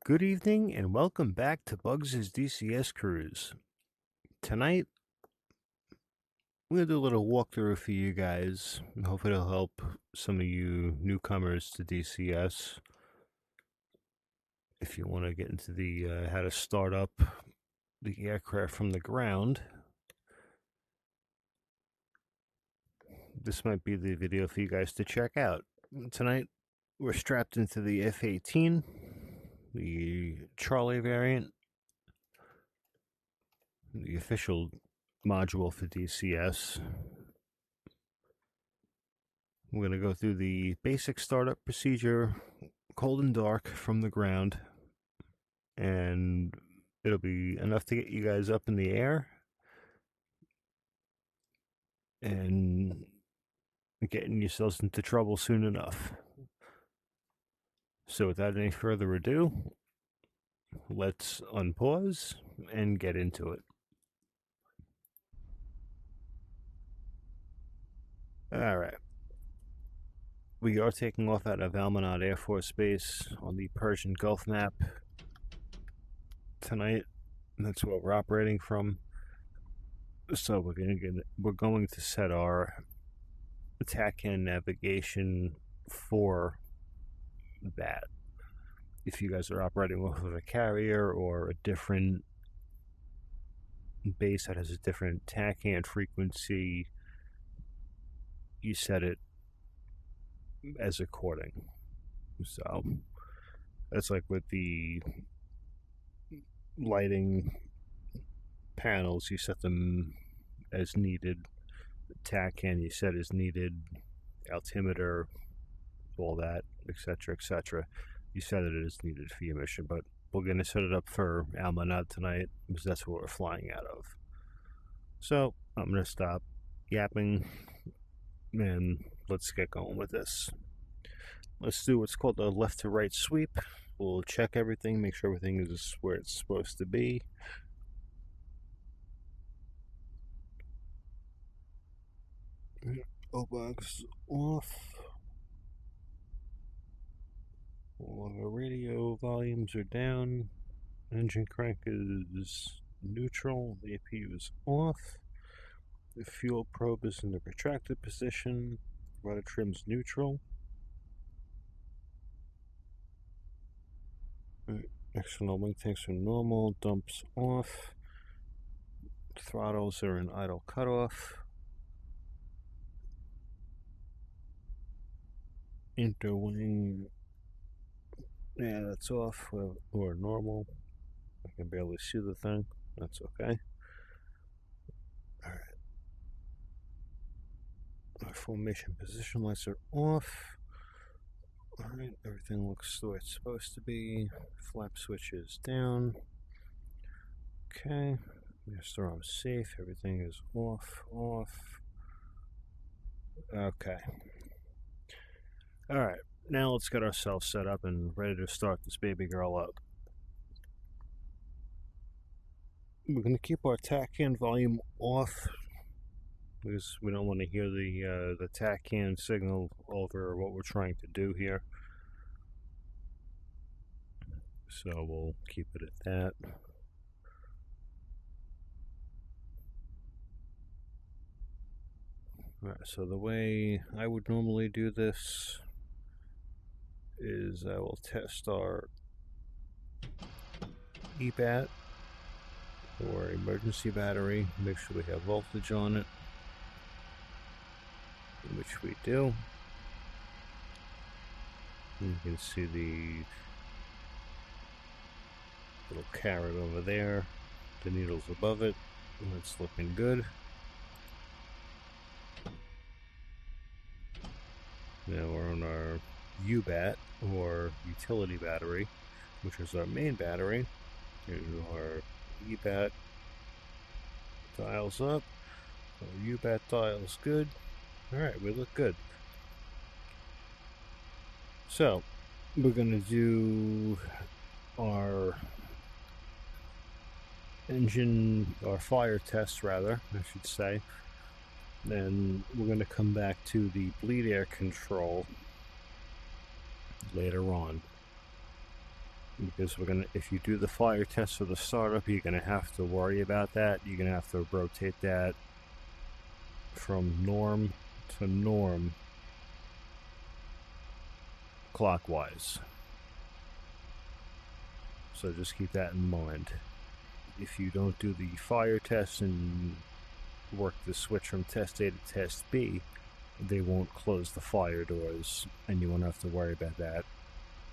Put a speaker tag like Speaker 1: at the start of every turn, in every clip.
Speaker 1: Good evening and welcome back to Bugs' DCS Cruise. Tonight, we're going to do a little walkthrough for you guys. Hopefully it'll help some of you newcomers to DCS. If you want to get into the how to start up the aircraft from the ground, this might be the video for you guys to check out. Tonight, we're strapped into the F-18, the Charlie variant, the official module for DCS. We're going to go through the basic startup procedure, cold and dark from the ground, and it'll be enough to get you guys up in the air and getting yourselves into trouble soon enough. So without any further ado, let's unpause and get into it. All right. We are taking off out of Almanat Air Force Base on the Persian Gulf map tonight. That's where we're operating from. So we're going to set our TACAN navigation for that. If you guys are operating off of a carrier or a different base that has a different TACAN frequency, you set it as according. So that's like with the lighting panels, you set them as needed. TACAN you set as needed. Altimeter, all that, etc., etc. You set it as needed for your mission, but we're going to set it up for Almanat tonight because that's what we're flying out of. So I'm going to stop yapping and let's get going with this. Let's do what's called a left to right sweep. We'll check everything, make sure everything is where it's supposed to be. O-box off. All our radio volumes are down. Engine crank is neutral. The APU is off. The fuel probe is in the retracted position. Rudder trim's neutral. External wing tanks are normal. Dumps off. Throttles are in idle cutoff. Interwing, yeah, that's off or normal. I can barely see the thing. That's okay. Alright. Our formation position lights are off. Alright, everything looks the way it's supposed to be. Flap switch is down. Okay. Master arm safe. Everything is off. Okay. Alright, now let's get ourselves set up and ready to start this baby girl up. We're going to keep our TACAN volume off because we don't want to hear the TACAN signal over what we're trying to do here. So we'll keep it at that. Alright, so the way I would normally do this is I will test our EBAT or emergency battery, make sure we have voltage on it, which we do. You can see the little carrot over there, the needle's above it, and it's looking good. Now we're on our UBAT or utility battery, which is our main battery. Here's our EBAT dials up, our UBAT dial's good. Alright, we look good. So, we're going to do our engine, or fire test rather, I should say. Then we're going to come back to the bleed air control later on. because if you do the fire test for the startup, you're gonna have to worry about that. You're gonna have to rotate that from norm to norm clockwise. So just keep that in mind. If you don't do the fire test and work the switch from test A to test B, they won't close the fire doors, and you won't have to worry about that.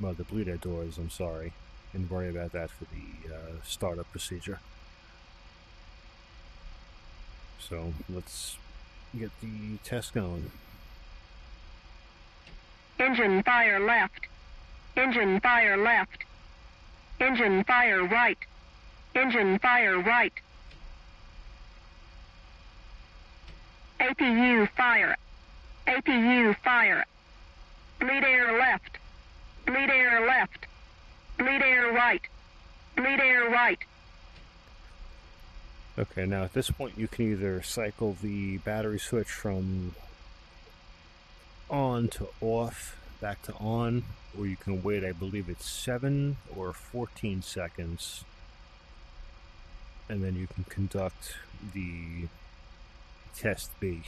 Speaker 1: Well, the bleed out doors, I'm sorry, and worry about that for the startup procedure. So let's get the test going.
Speaker 2: Engine fire left. Engine fire left. Engine fire right. Engine fire right. APU fire. APU fire. Bleed air left. Bleed air left. Bleed air right. Bleed air right.
Speaker 1: Okay, now at this point you can either cycle the battery switch from on to off, back to on, or you can wait, I believe it's 7 or 14 seconds, and then you can conduct the test B,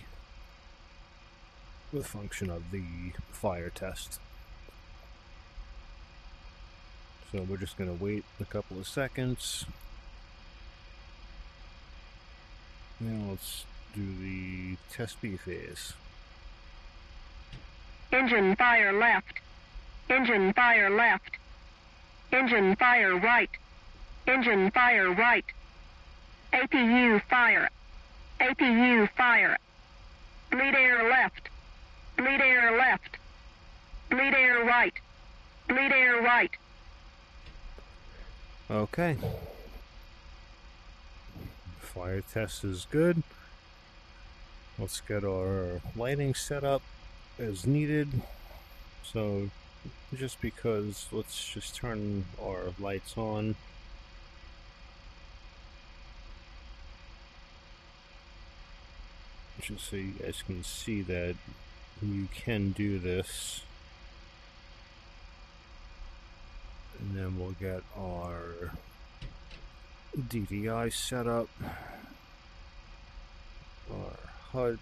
Speaker 1: the function of the fire test. So we're just going to wait a couple of seconds. Now let's do the test B phase.
Speaker 2: Engine fire left. Engine fire left. Engine fire right. Engine fire right. APU fire. APU fire. Bleed air left. Bleed air left. Bleed air right. Bleed air right.
Speaker 1: Okay. Fire test is good. Let's get our lighting set up as needed. So just because, let's just turn our lights on. Just so you guys can see that you can do this. And then we'll get our DDI set up, our HUD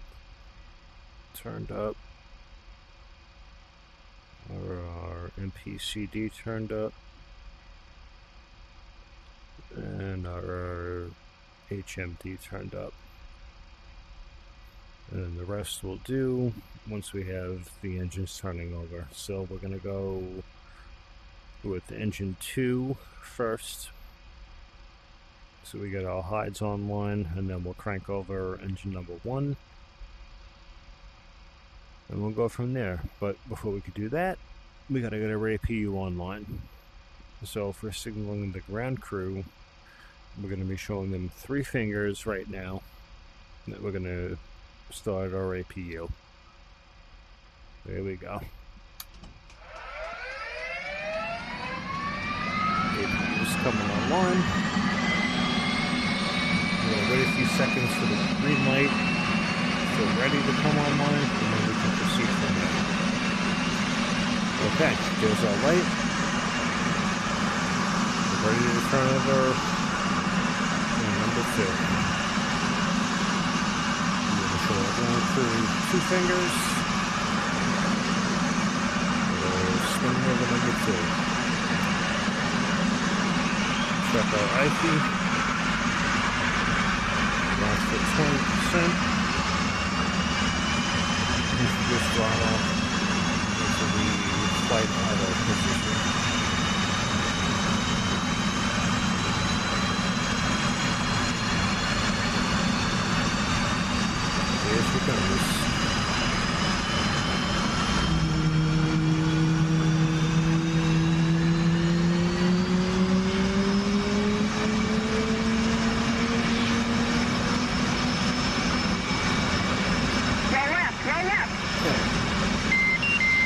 Speaker 1: turned up, our MPCD turned up, and our HMD turned up. And then the rest we'll do once we have the engines turning over. So we're going to go with engine 2 first. So we get our hides online, and then we'll crank over engine number 1. And we'll go from there. But before we could do that, we gotta get our APU online. So for signaling the ground crew, we're gonna be showing them 3 fingers right now that we're gonna start our APU. There we go. APU's coming online. We're gonna wait a few seconds for the green light to ready to come online, and then we can proceed from there. Okay, there's our light. We're ready to turn over number 2. I'm going to show it going through 2 fingers. We're spinning over number 2. Check our IP. Launch at 20%. Just throttle into the flight idle position. Here she comes.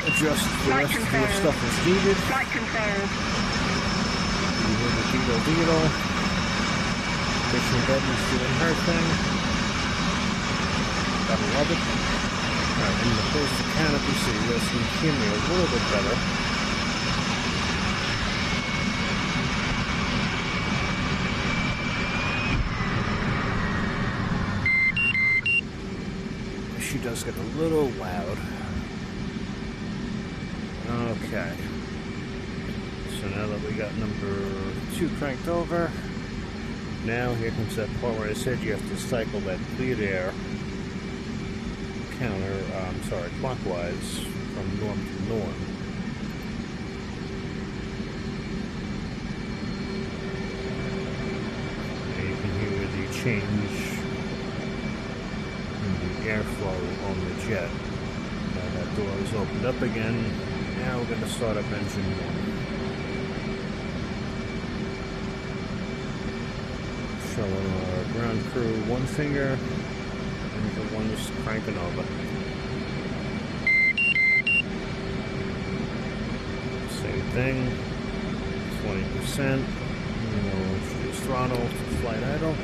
Speaker 1: Adjust the rest of your stuff as needed.
Speaker 2: Flight control.
Speaker 1: You hear the beetle. Mission Betty's doing her thing. Gotta love it. Alright, I'm going to close the canopy so you guys can hear me a little bit better. she does get a little loud. Okay. So now that we got number 2 cranked over, now here comes that part where I said you have to cycle that bleed air clockwise from norm to norm. And you can hear the change in the airflow on the jet. Now that door is opened up again. Now we're going to start up engine 1. Showing our ground crew one finger, and the one is cranking over. Same thing, 20%. We'll introduce throttle to flight idle.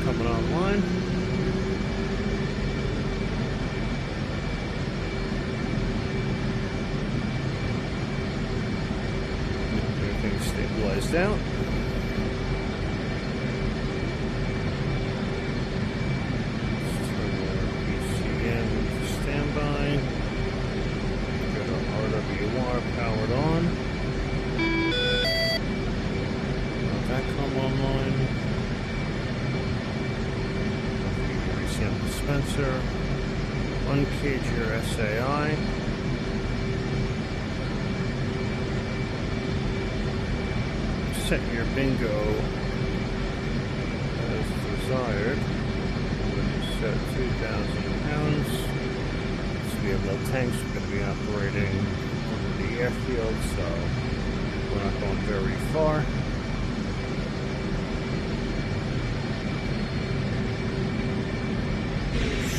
Speaker 1: Coming online. Everything's stabilized out. Let's turn our PCM to standby. Got our RWR powered on. Let that come online. Dispenser, uncage your SAI, set your bingo as desired. I'm going to set 2,000 pounds. So we have low tanks, we're going to be operating over the airfield, so we're not going very far.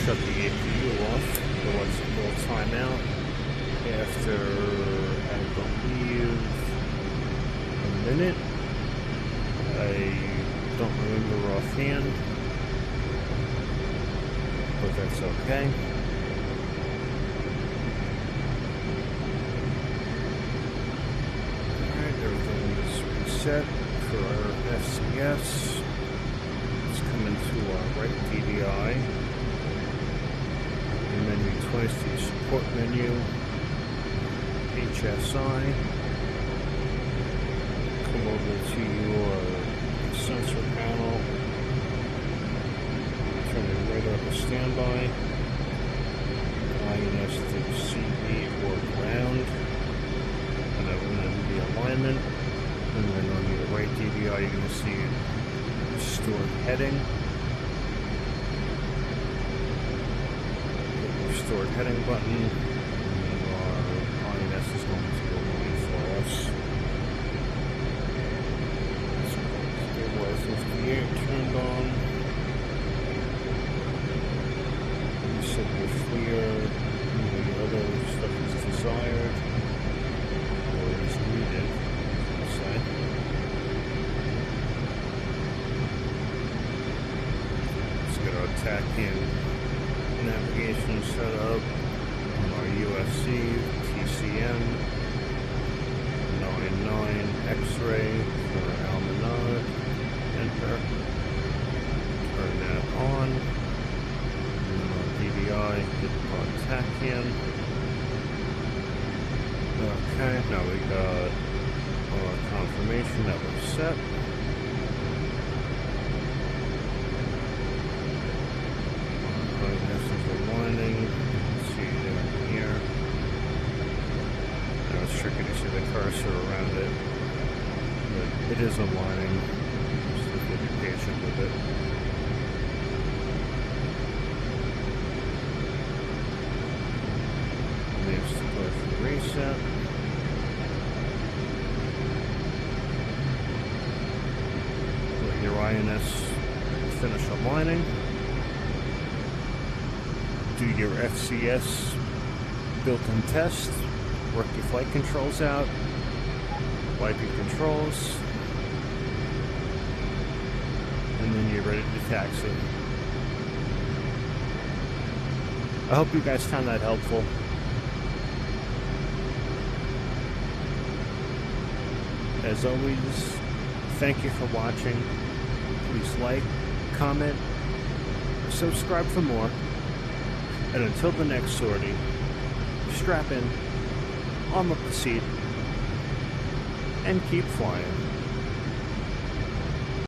Speaker 1: Shut the APU off, so let's pull timeout after, I believe, a minute. I don't remember offhand, but that's okay. Alright, everything is reset for our FCS. Let's come into our right DDI. Menu twice, the support menu, HSI, come over to your sensor panel, turn it right up to standby, INS to CB or ground, and I will then the alignment, and then on your right DVI you're going to see stored heading. Stored heading button, and our INS is going to align for us. Stabilize 58 turned on. You said we're clear. The other stuff is desired or is needed, let's say. Let's get our TAC in. Navigation set up on our UFC, TCM, 99 X-ray for Almanad, enter, turn that on, and then on DVI, hit our TAC in. Okay, now we got our confirmation that we're set. See down here. Now it's tricky to see the cursor around it, but it is aligning. Just have to be patient with it. Leaves to go for reset. Let your INS finish aligning. Do your FCS built-in test, work your flight controls out, wipe your controls, and then you're ready to taxi. I hope you guys found that helpful. As always, thank you for watching. Please like, comment, subscribe for more. And until the next sortie, strap in, arm up the seat, and keep flying.